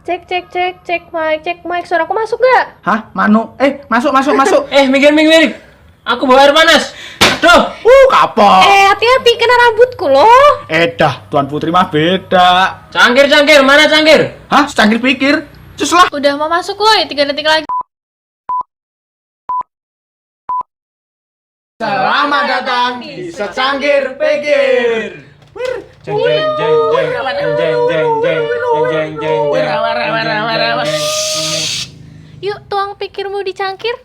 Cek mic. Suaraku masuk gak? Hah? Manu? Masuk. Minggir. Aku bawa air panas. Aduh. Kapok. Hati-hati kena rambutku loh. Dah, Tuan Putri mah beda. Cangkir, mana cangkir? Hah? Secangkir pikir? Cus lah. Udah mau masuk woi, 3 detik lagi. Selamat datang di Secangkir Pikir. Yuk, tuang pikirmu di cangkir.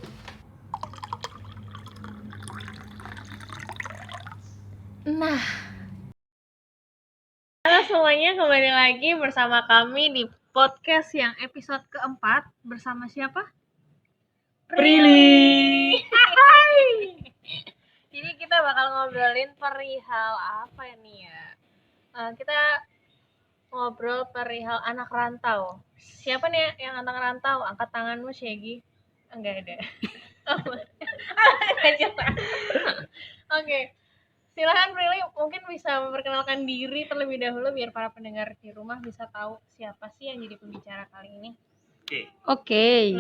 Nah. Halo semuanya, kembali lagi bersama kami di podcast yang episode keempat. Bersama siapa? Prilly. Jadi kita bakal ngobrolin perihal apa ini ya? Kita ngobrol perihal anak rantau. Siapa nih yang anak rantau? Angkat tanganmu, Syegi. Enggak ada. Oke. Silakan Prilly, mungkin bisa memperkenalkan diri terlebih dahulu biar para pendengar di rumah bisa tahu siapa sih yang jadi pembicara kali ini. Oke,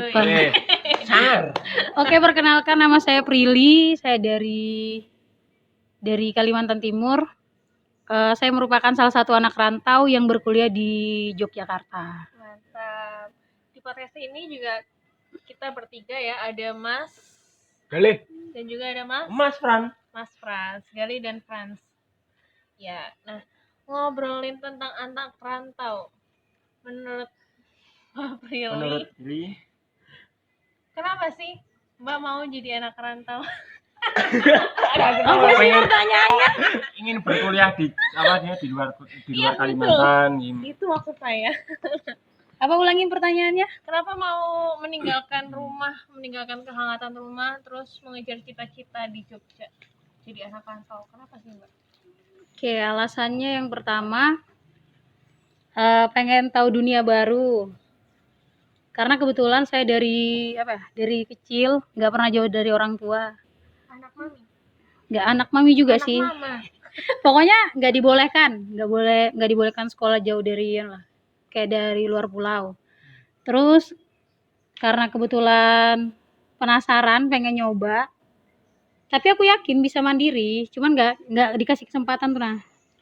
Sangar. perkenalkan nama saya Prilly, saya dari Kalimantan Timur. Saya merupakan salah satu anak rantau yang berkuliah di Yogyakarta. Mantap. Di podcast ini juga kita bertiga ya, ada Mas Galih. dan juga ada Mas Fran. Mas Frans, Gali dan Frans. Ya, nah ngobrolin tentang anak rantau. Menurut Mbak Prilly, kenapa sih Mbak mau jadi anak rantau? Apa sih pertanyaannya? Ingin berkuliah di luar Iya, Kalimantan. Itu maksud saya. Apa ulangin pertanyaannya? Kenapa mau meninggalkan rumah, meninggalkan kehangatan rumah, terus mengejar cita-cita di Jogja? Jadi anak rantau. Kenapa sih Mbak? Oke, alasannya yang pertama pengen tahu dunia baru. Karena kebetulan saya dari kecil nggak pernah jauh dari orang tua. Anak mami. Nggak anak mami juga Anak sih. mama. Pokoknya nggak dibolehkan sekolah jauh dari kayak dari luar pulau. Terus karena kebetulan penasaran pengen nyoba, tapi aku yakin bisa mandiri, cuman nggak dikasih kesempatan tuh. Nah,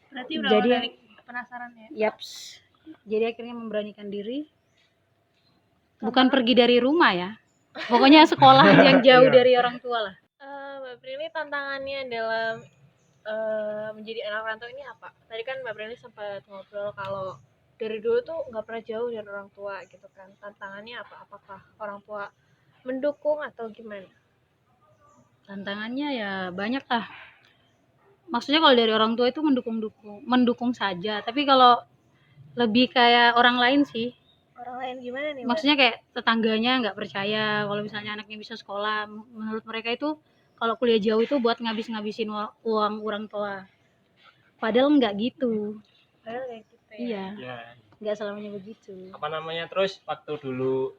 Berarti berawal Jadi- dari penasaran ya? yaps. Jadi akhirnya memberanikan diri, bukan pergi dari rumah ya, pokoknya sekolah yang jauh dari orang tua lah. Mbak Prilly, tantangannya dalam menjadi anak rantau ini apa? Tadi kan Mbak Prilly sempat ngobrol kalau dari dulu tuh nggak pernah jauh dari orang tua gitu kan. Tantangannya apa? Apakah orang tua mendukung atau gimana? Tantangannya ya banyak lah. Maksudnya kalau dari orang tua itu mendukung saja, tapi kalau lebih kayak orang lain sih. Orang lain gimana nih Mbak? Maksudnya kayak tetangganya nggak percaya kalau misalnya anaknya bisa sekolah. Menurut mereka itu kalau kuliah jauh itu buat ngabisin uang orang tua. Padahal nggak gitu. Padahal kayak gitu ya. Iya, Ya. nggak selamanya begitu. Apa namanya? Terus waktu dulu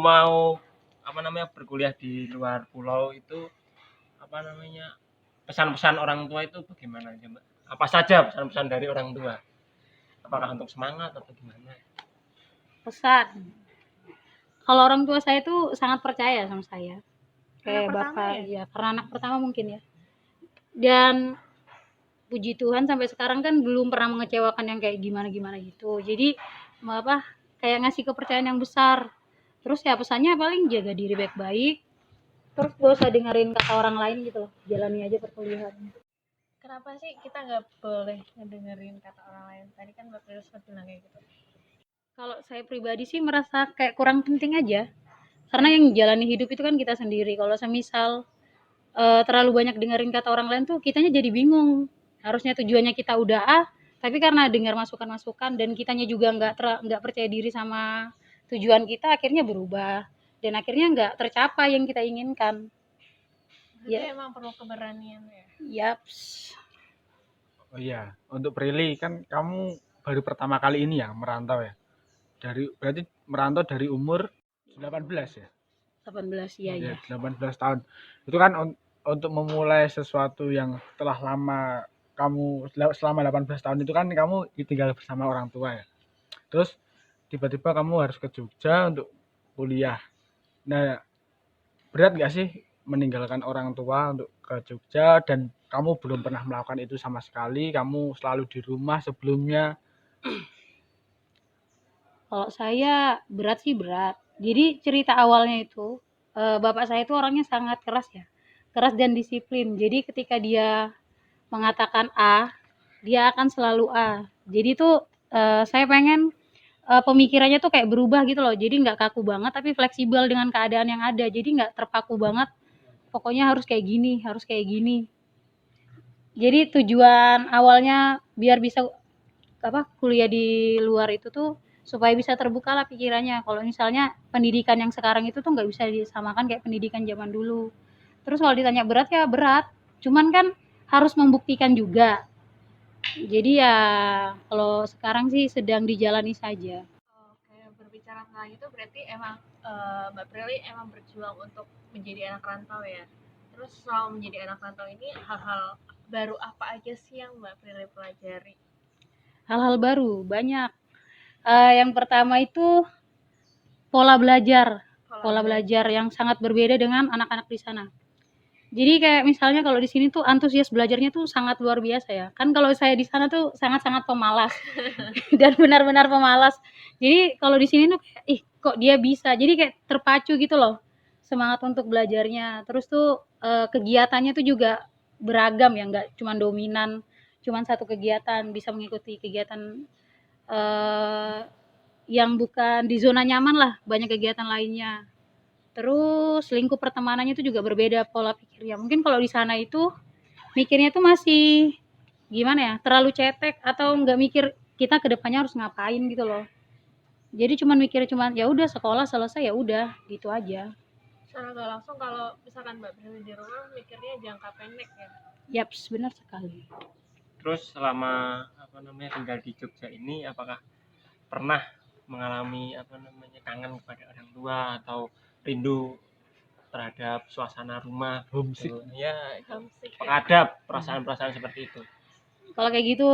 mau berkuliah di luar pulau itu pesan-pesan orang tua itu bagaimana aja, Mbak? Apa saja pesan-pesan dari orang tua? Apakah untuk semangat atau gimana? Pesan. Kalau orang tua saya tuh sangat percaya sama saya. Kayak Anak pertama bapak, ya karena anak pertama mungkin ya. Dan puji Tuhan sampai sekarang kan belum pernah mengecewakan yang kayak gimana gitu. Jadi kayak ngasih kepercayaan yang besar. Terus ya pesannya paling jaga diri baik-baik. Terus gak usah dengerin kata orang lain gitu loh. Jalani aja perkuliahan. Kenapa sih kita nggak boleh ngedengerin kata orang lain? Tadi kan Mbak Prilly sempat bilang kayak gitu. Kalau saya pribadi sih merasa kayak kurang penting aja. Karena yang jalani hidup itu kan kita sendiri. Kalau semisal terlalu banyak dengerin kata orang lain tuh kitanya jadi bingung. Harusnya tujuannya kita udah tapi karena dengar masukan-masukan dan kitanya juga nggak percaya diri sama tujuan kita, akhirnya berubah dan akhirnya nggak tercapai yang kita inginkan. Berarti Ya. emang perlu keberanian ya. Yaps. Oh iya, untuk Prilly kan kamu baru pertama kali ini ya merantau ya. Berarti merantau dari umur 18 ya? 18 ya. 18 tahun. Itu kan untuk memulai sesuatu yang telah lama kamu selama 18 tahun itu kan kamu tinggal bersama orang tua ya. Terus tiba-tiba kamu harus ke Jogja untuk kuliah. Nah, berat nggak sih meninggalkan orang tua untuk ke Jogja dan kamu belum pernah melakukan itu sama sekali, kamu selalu di rumah sebelumnya? Kalau saya berat sih berat. Jadi cerita awalnya itu, bapak saya itu orangnya sangat keras ya, keras dan disiplin. Jadi ketika dia mengatakan A, dia akan selalu A. Jadi tuh, saya pengen, pemikirannya tuh kayak berubah gitu loh. Jadi nggak kaku banget tapi fleksibel dengan keadaan yang ada. Jadi nggak terpaku banget, pokoknya harus kayak gini harus kayak gini. Jadi tujuan awalnya biar bisa kuliah di luar itu tuh supaya bisa terbuka lah pikirannya. Kalau misalnya pendidikan yang sekarang itu tuh nggak bisa disamakan kayak pendidikan zaman dulu. Terus kalau ditanya berat ya berat, cuman kan harus membuktikan juga. Jadi ya kalau sekarang sih sedang dijalani saja. Oke, berbicara tentang itu berarti emang Mbak Prilly emang berjuang untuk menjadi anak rantau ya. Terus selama menjadi anak rantau ini hal-hal baru apa aja sih yang Mbak Prilly pelajari? Hal-hal baru banyak. Yang pertama itu pola belajar. Pola belajar yang sangat berbeda dengan anak-anak di sana. Jadi kayak misalnya kalau di sini tuh antusias belajarnya tuh sangat luar biasa ya. Kan kalau saya di sana tuh sangat-sangat pemalas dan benar-benar pemalas. Jadi kalau di sini tuh kayak, ih kok dia bisa. Jadi kayak terpacu gitu loh semangat untuk belajarnya. Terus tuh kegiatannya tuh juga beragam ya, nggak cuma dominan, cuma satu kegiatan, bisa mengikuti kegiatan eh, yang bukan di zona nyaman lah, banyak kegiatan lainnya. Terus lingkup pertemanannya itu juga berbeda pola pikirnya. Mungkin kalau di sana itu mikirnya tuh masih gimana ya, terlalu cetek atau nggak mikir kita ke depannya harus ngapain gitu loh. Jadi cuman mikir cuman ya udah sekolah selesai ya udah gitu aja. Secara nggak langsung kalau misalkan Mbak Prilly di rumah mikirnya jangka pendek ya. Yaps, benar sekali. Terus selama tinggal di Jogja ini apakah pernah mengalami kangen kepada orang tua atau rindu terhadap suasana rumah Homesick. gitu? Ya, Homesick ya. pengadap perasaan-perasaan seperti itu. Kalau kayak gitu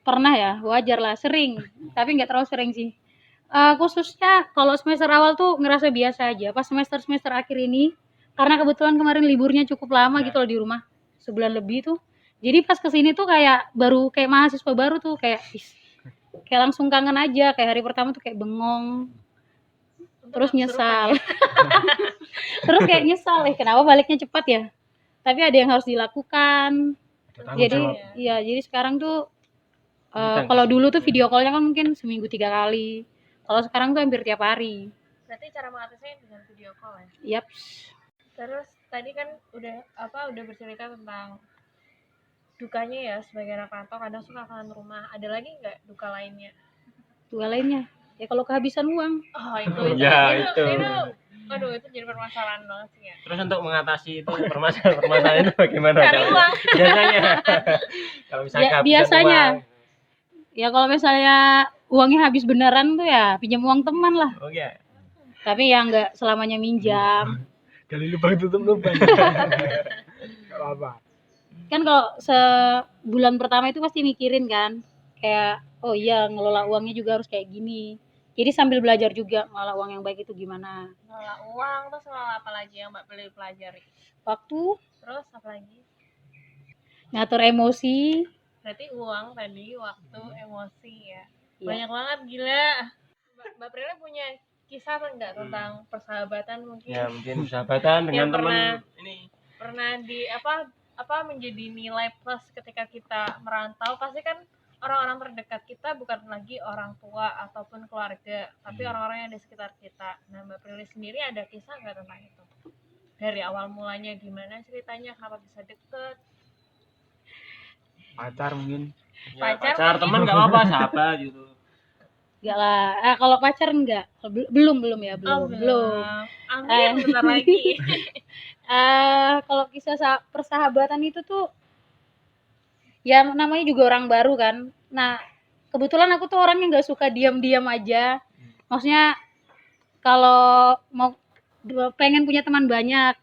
pernah ya, wajar lah, sering. Tapi nggak terlalu sering sih. Khususnya kalau semester awal tuh ngerasa biasa aja. Pas semester-semester akhir ini, karena kebetulan kemarin liburnya cukup lama gitu loh di rumah, sebulan lebih tuh. Jadi pas kesini tuh kayak baru kayak mahasiswa baru tuh kayak kayak langsung kangen aja. Kayak hari pertama tuh kayak bengong, Untuk terus kesurupan nyesal. ya. Terus kayak nyesal kenapa baliknya cepat ya? Tapi ada yang harus dilakukan. Ada tanggung Jadi jawab. iya, jadi sekarang tuh Tentang kalau dulu tuh video call-nya kan mungkin seminggu 3 kali. Kalau sekarang tuh hampir tiap hari. Berarti cara mengatasinya dengan video call ya. Yaps. Terus tadi kan udah bercerita tentang dukanya ya sebagai anak rantau kadang suka kangen rumah. Ada lagi nggak duka lainnya? Dua lainnya. Ya kalau kehabisan uang. Oh itu Ya, itu, itu. aduh itu jadi permasalahan banget sih ya. Terus untuk mengatasi itu permasalahan itu bagaimana? Cari uang. Biasanya. Kalau misalnya Ya, kehabisan biasanya. uang. Ya kalau misalnya uangnya habis beneran tuh ya pinjam uang teman lah. Oh ya. Tapi ya nggak selamanya minjam. Gali lubang tutup lubang. Gak apa-apa. Kan kalau sebulan pertama itu pasti mikirin kan. Kayak oh iya ngelola uangnya juga harus kayak gini. Jadi sambil belajar juga ngelola uang yang baik itu gimana. Ngelola uang terus ngelola apa lagi yang Mbak Prilly pelajari? Waktu, Terus apa lagi? ngatur emosi. Berarti uang tadi, waktu, emosi ya. Iya. Banyak banget gila. Mbak Prilly punya kisah enggak tentang persahabatan mungkin? Ya mungkin persahabatan dengan Yang teman pernah- ini. Pernah di menjadi nilai plus ketika kita merantau, pasti kan orang-orang terdekat kita bukan lagi orang tua ataupun keluarga, tapi orang-orang yang di sekitar kita. Nah, Mbak Prilly sendiri ada kisah nggak tentang itu? Dari awal mulanya gimana ceritanya, kenapa bisa deket? Pacar mungkin. Ya, Pacar pacar teman nggak apa-apa, sahabat gitu. Enggak lah. Kalau pacar enggak. Belum ya, Oh, belum. Amin, bentar lagi. Kalau kisah persahabatan itu tuh ya namanya juga orang baru kan. Nah, kebetulan aku tuh orangnya nggak suka diam-diam aja. Maksudnya kalau mau pengen punya teman banyak,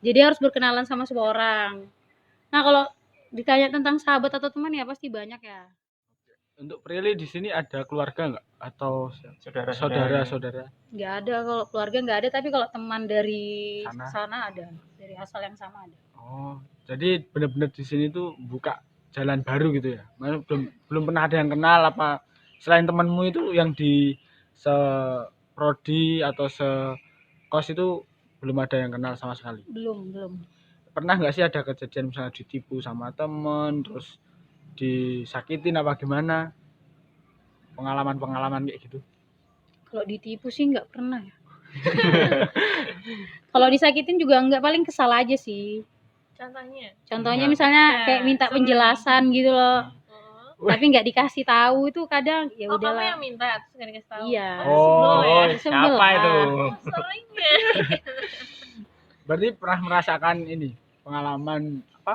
jadi harus berkenalan sama semua orang. Nah, kalau ditanya tentang sahabat atau teman ya pasti banyak ya. Untuk Prilly di sini ada keluarga nggak atau Saudara-saudara. saudara-saudara? Nggak ada, kalau keluarga nggak ada, tapi kalau teman dari Sana. sana ada, dari asal yang sama ada. Oh, jadi benar-benar di sini tuh buka jalan baru gitu ya? Maksudnya belum pernah ada yang kenal apa selain temanmu itu yang di seprodi atau sekos itu belum ada yang kenal sama sekali? Belum. Pernah nggak sih ada kejadian misalnya ditipu sama temen terus disakitin apa gimana? Pengalaman-pengalaman kayak gitu? Kalau ditipu sih nggak pernah ya. Kalau disakitin juga nggak, paling kesal aja sih. Contohnya Contohnya misalnya Nah, kayak minta seru penjelasan gitu loh, oh, tapi nggak dikasih tahu, itu kadang ya kamu udahlah. yang minta terus gak dikasih tahu. Iya. Oh, sebel ya. Oh, siapa itu? Sering ya. Berarti pernah merasakan ini pengalaman apa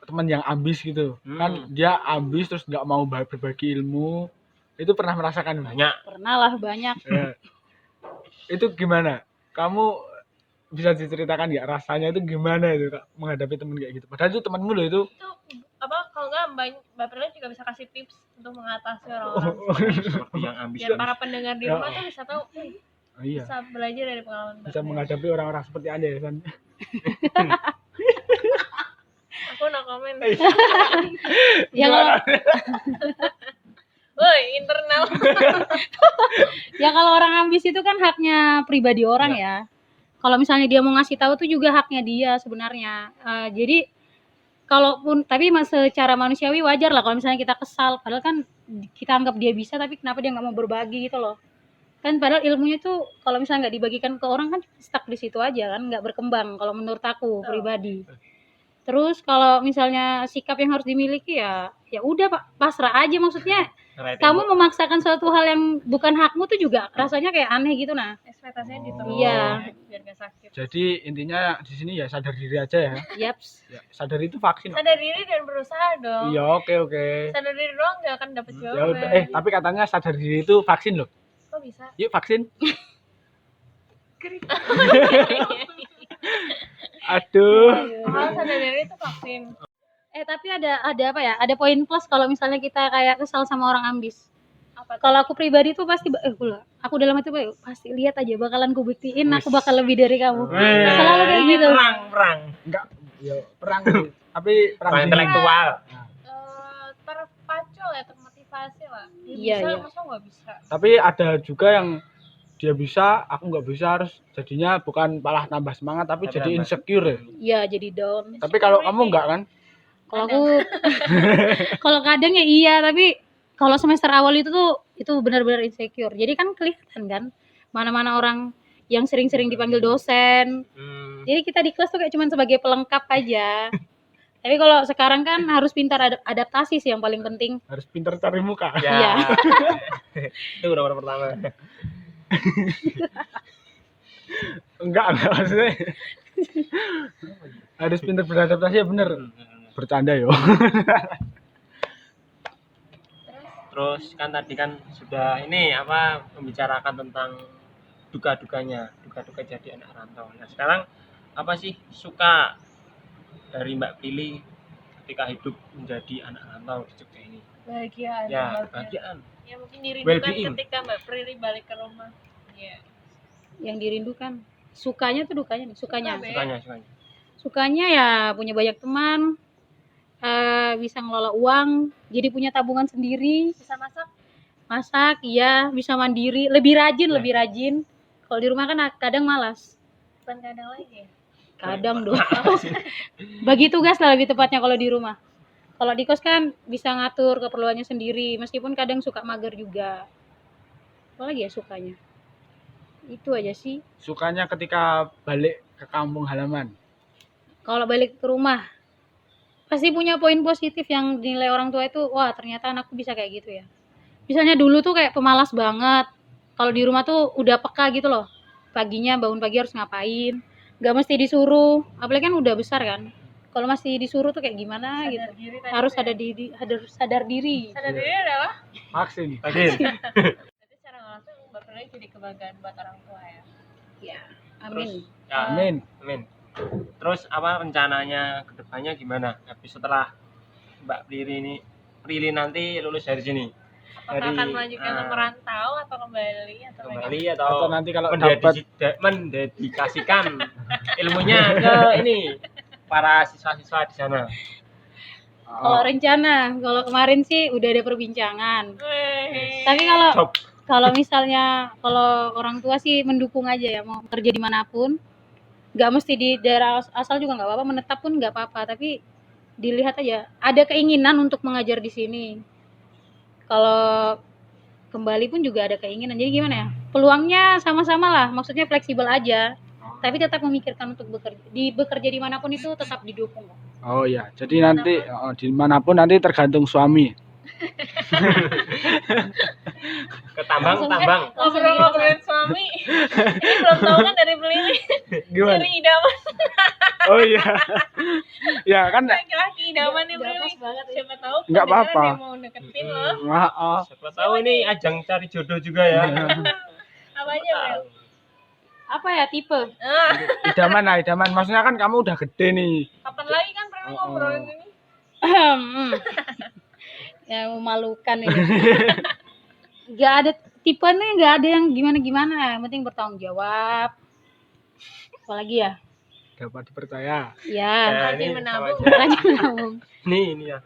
teman yang ambis gitu kan, dia ambis terus nggak mau berbagi ilmu, itu pernah merasakan Banyak. Pernah lah, banyak. Ya. Itu gimana kamu bisa diceritakan nggak rasanya itu gimana itu Kak, menghadapi teman kayak gitu padahal itu temanmu loh itu? Itu apa kalau nggak Mbak Prila juga bisa kasih tips untuk mengatasi orang-orang Seperti yang ambis. biar para pendengar di Ya. rumah tuh bisa tahu, Oh, iya, bisa belajar dari pengalaman Mbak bisa Prila. menghadapi orang-orang seperti Anda ya kan. Aku no comment. Ya kalau Woi, internal. ya kalau orang ambis itu kan haknya pribadi orang ya. Kalau misalnya dia mau ngasih tahu tuh juga haknya dia sebenarnya. Jadi kalaupun, tapi secara manusiawi wajar lah kalau misalnya kita kesal, padahal kan kita anggap dia bisa, tapi kenapa dia nggak mau berbagi gitu loh. Kan padahal ilmunya tuh kalau misalnya nggak dibagikan ke orang kan stuck di situ aja kan, nggak berkembang kalau menurut aku pribadi. Terus kalau misalnya sikap yang harus dimiliki ya udah Pak, pasrah aja, maksudnya kamu memaksakan suatu hal yang bukan hakmu tuh juga rasanya kayak aneh gitu. Nah, Ekspektasinya Oh. diturunin Iya. biar gak sakit. Jadi intinya di sini ya sadar diri aja ya. yaps. Ya, sadar itu vaksin. Sadar diri dan berusaha dong. Iya, oke. Sadar diri doang gak akan dapet Ya jawaban. udah, tapi katanya sadar diri itu vaksin loh. Kok bisa? Yuk vaksin. Aduh. Kalau sadar diri itu vaksin. Tapi ada apa ya? Ada poin plus kalau misalnya kita kayak kesal sama orang ambis. Apa tuh? Kalau aku pribadi tuh pasti aku dalam hati pasti lihat aja, bakalan ku buktiin aku bakal lebih dari kamu. Selalu kayak gitu. Perang. Enggak, ya perang sih. Tapi perang Perang dingin. intelektual. Terpacu lah, termotivasi lah. Dia Iya, bisa, iya. masa nggak bisa? Tapi ada juga yang dia bisa, aku nggak bisa, harus jadinya bukan malah tambah semangat tapi Tapi jadi tambah. insecure ya. Iya, jadi down. Tapi kalau kamu enggak kan? Kalau aku kalau kadang ya iya, tapi kalau semester awal itu benar-benar insecure. Jadi kan kelihatan kan mana-mana orang yang sering-sering dipanggil dosen. Jadi kita di kelas tuh kayak cuman sebagai pelengkap aja. Tapi kalau sekarang kan harus pintar adaptasi sih yang paling penting. Harus pintar cari muka. Ya. Iya. Itu nomor pertama. Enggak maksudnya. Harus pintar beradaptasi ya bener. Bercanda yo. Terus kan tadi kan sudah ini apa membicarakan tentang duka-dukanya, duka-duka jadi anak rantau. Nah, sekarang apa sih suka dari Mbak Pili ketika hidup menjadi anak rantau di Jogja ini? Bahagia. Ya, kebahagiaan. Ya mungkin dirindukan Well-being. ketika Mbak Prili balik ke rumah. Iya. Yang dirindukan. Sukanya tuh dukanya nih, sukanya. Sukanya. Sukanya ya punya banyak teman, bisa ngelola uang, jadi punya tabungan sendiri, Bisa masak, iya, bisa mandiri, lebih Ya. rajin. Kalau di rumah kan kadang malas. bukan kadang lagi ya. Kadang dong. Bagi tugas lah lebih tepatnya kalau di rumah. Kalau di kos kan bisa ngatur keperluannya sendiri, meskipun kadang suka mager juga. Apalagi ya sukanya. Itu aja sih. Sukanya ketika balik ke kampung halaman. Kalau balik ke rumah pasti punya poin positif yang dinilai orang tua itu, wah ternyata anakku bisa kayak gitu ya. Misalnya dulu tuh kayak pemalas banget, kalau di rumah tuh udah peka gitu loh, paginya bangun pagi harus ngapain, nggak mesti disuruh, apalagi kan udah besar kan, kalau masih disuruh tuh kayak gimana gitu. Sadar diri tadi Harus tuh ya. harus sadar diri. Sadar diri adalah Vaksin. Oke. berarti secara nggak langsung Mbak Prili jadi kebanggaan buat orang tua ya. Ya, amin. Ya, Amin. Terus apa rencananya ke depannya gimana? Habis setelah Mbak Pili ini Prilly nanti lulus dari sini? Apakah Dari, akan melanjutkan merantau atau kembali atau Kembali Atau atau nanti kalau dapat mendedikasikan ilmunya ke ini para siswa-siswa di sana. Kalau rencana, kalau kemarin sih udah ada perbincangan. Weh. Tapi kalau Job. kalau misalnya kalau orang tua sih mendukung aja ya, mau kerja dimanapun, nggak mesti di daerah asal juga nggak apa-apa, menetap pun nggak apa-apa, tapi dilihat aja ada keinginan untuk mengajar di sini. Kalau kembali pun juga ada keinginan, jadi gimana ya, peluangnya sama-sama lah, maksudnya fleksibel aja, tapi tetap memikirkan untuk bekerja dimanapun itu tetap didukung. Oh ya, jadi nanti dimanapun nanti tergantung suami. Ke tambang. Ngobrol-ngobrolin suami. Ini belum tahu kan dari Prilly. Gimana? Cari idaman Oh iya. Ya kan laki-laki idaman nih Nggak Prilly. pas banget ya. Siapa tahu Nggak pendengar apa-apa. dia mau deketin loh. maaf. Siapa tahu ini ajang cari jodoh juga ya. Apa aja, Bro? Apa ya, tipe? Idaman. Maksudnya kan kamu udah gede nih. Kapan lagi kan Prilly ngobrolin ini? Ya memalukan ini. Gak ada tipenya, nggak ada yang gimana-gimana, yang penting bertanggung jawab. Apalagi ya? Dapat dipercaya. Ya, Rajin ini menabung. sama aja. rajin menabung. Ini ya.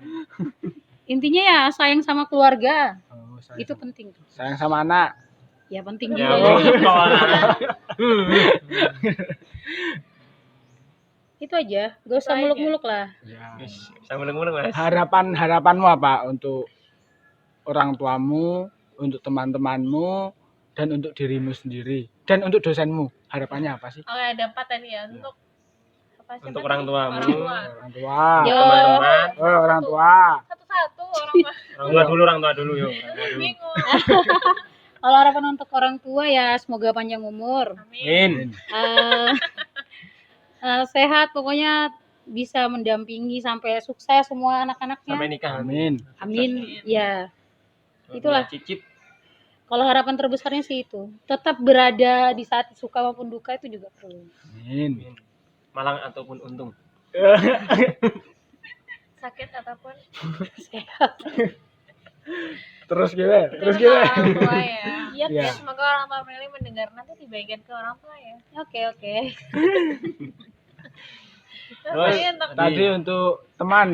Intinya ya sayang sama keluarga, Oh, itu penting. sayang sama anak. Ya penting Ya, juga. Itu aja, gak usah Itu aja. muluk-muluk lah. Ya. Sama mulung Mas. Harapanmu apa untuk orang tuamu, untuk teman-temanmu, dan untuk dirimu sendiri, dan untuk dosenmu? Harapannya apa sih? Oke, ada 4 tadi ya. Untuk apa sih? Untuk tadi? orang tuamu. Orang tua. Orang tua. Yo. Teman-teman. Oh, orang tua. Satu-satu orang tua. Orang tua dulu yuk. Bingung. Kalau harapan untuk orang tua ya semoga panjang umur, Amin. eh, sehat, pokoknya bisa mendampingi sampai sukses semua anak-anaknya. Sampai nikah. Amin. Amin. Ya, itulah. Cicip. Kalau harapan terbesarnya sih itu, tetap berada di saat suka maupun duka itu juga perlu. Amin. Malang ataupun untung. Sakit ataupun Sehat. Terus gimana? itu Terus untuk gimana? orang tua ya. Iya. Ya. Semoga orang tua Prilly mendengar nanti dibagikan ke orang tua ya. Oke. Terus, Tapi untuk Tadi untuk teman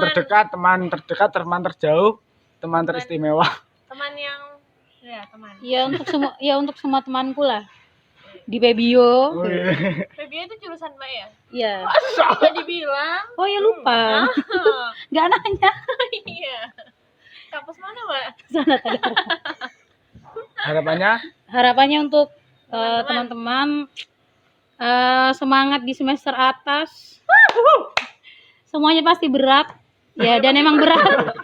terdekat, teman terjauh, teman teristimewa. teman yang ya teman. Ya untuk semua temanku lah. Di Pebio. Febia itu jurusan Mbak ya? Iya. Udah dibilang. Oh ya lupa. Nggak nanya. Iya. Kampus mana, Mbak? Sana tadi. Harapannya untuk teman-teman semangat di semester atas. Semuanya pasti berat. Ya, dan emang berat.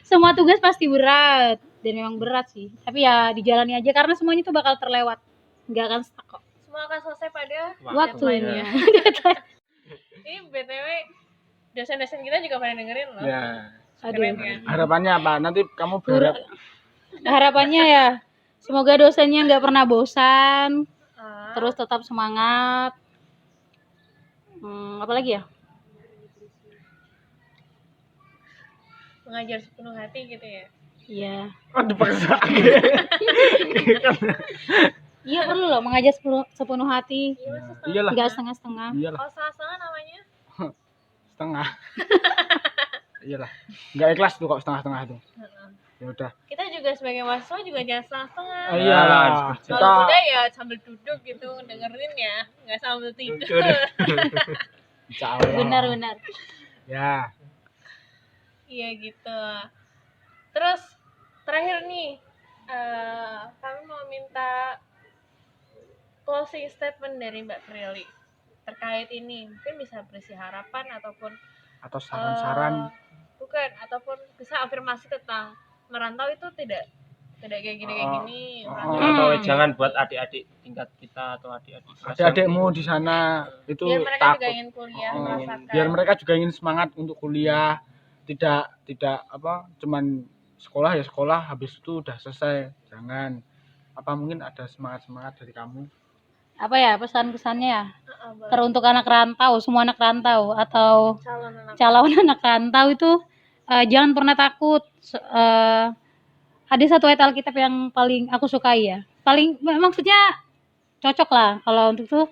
Semua tugas pasti berat dan memang berat sih. Tapi ya dijalani aja karena semuanya itu bakal terlewat. Nggak akan stuck kok. Semua akan selesai pada Waktunya. Ini BTW dosen-dosen kita juga pada dengerin loh. Ya. Aduh. Keren kan? Harapannya apa? Nanti kamu berharap Harapannya ya semoga dosennya nggak pernah bosan, Ah, terus tetap semangat. Apa lagi ya? mengajar sepenuh hati gitu ya. Iya. dipaksa. Iya perlu loh mengajar sepenuh hati, Iyalah. nggak setengah-setengah. Iyalah, Kalau salah-salah namanya setengah. Iyalah. Enggak ikhlas tuh kok setengah-setengah tuh. Ya udah. kita juga sebagai mahasiswa juga jangan setengah-setengah. Iyalah. Kalau Kita udah ya sambil duduk gitu dengerin ya, nggak sambil tidur. insyaallah. Benar. Ya. Iya gitu. Terus terakhir nih, kami mau minta closing statement dari Mbak Prilly terkait ini. Mungkin bisa berisi harapan ataupun Atau saran-saran. bukan, ataupun bisa afirmasi tentang merantau itu tidak kayak gini kayak gini. Merantau Atau itu- jangan buat adik-adik tingkat kita atau adik-adik kelas Adik-adikmu yang- di sana itu biar mereka juga takut. ingin kuliah, Oh, merasakan. biar mereka juga ingin semangat untuk kuliah, tidak apa cuman sekolah ya sekolah habis itu udah selesai. Jangan apa mungkin ada semangat dari kamu. Apa ya pesan-pesannya ya? Boleh. Teruntuk anak rantau, semua anak rantau atau Calon anak. calon anak rantau itu jangan pernah takut. Ada satu ayat Alkitab yang paling aku sukai ya. Maksudnya cocok lah kalau untuk tuh,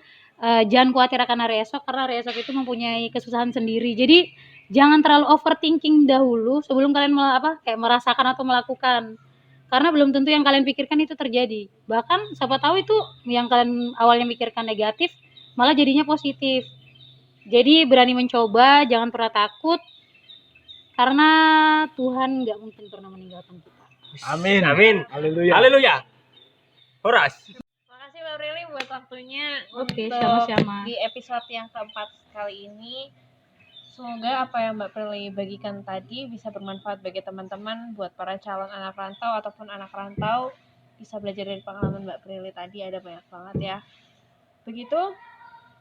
jangan khawatir akan hari esok karena hari esok itu mempunyai kesusahan sendiri. Jadi jangan terlalu overthinking dahulu sebelum kalian kayak merasakan atau melakukan. Karena belum tentu yang kalian pikirkan itu terjadi. Bahkan siapa tahu itu yang kalian awalnya mikirkan negatif malah jadinya positif. Jadi berani mencoba, jangan pernah takut karena Tuhan nggak mungkin pernah meninggalkan kita. Amin. Amin. Haleluya. Haleluya. Horas. Makasih Mbak Prilly buat waktunya Oke, untuk sama-sama. di episode yang keempat kali ini. Semoga apa yang Mbak Prilly bagikan tadi bisa bermanfaat bagi teman-teman, buat para calon anak rantau ataupun anak rantau bisa belajar dari pengalaman Mbak Prilly tadi, ada banyak banget ya. Begitu,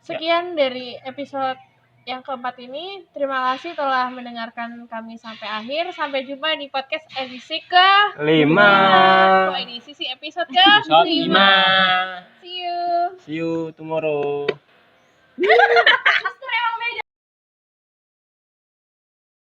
sekian dari episode yang keempat ini. Terima kasih telah mendengarkan kami sampai akhir. Sampai jumpa di podcast edisi ke 5. Kok edisi sih episode ke Episode 5. See you. See you tomorrow.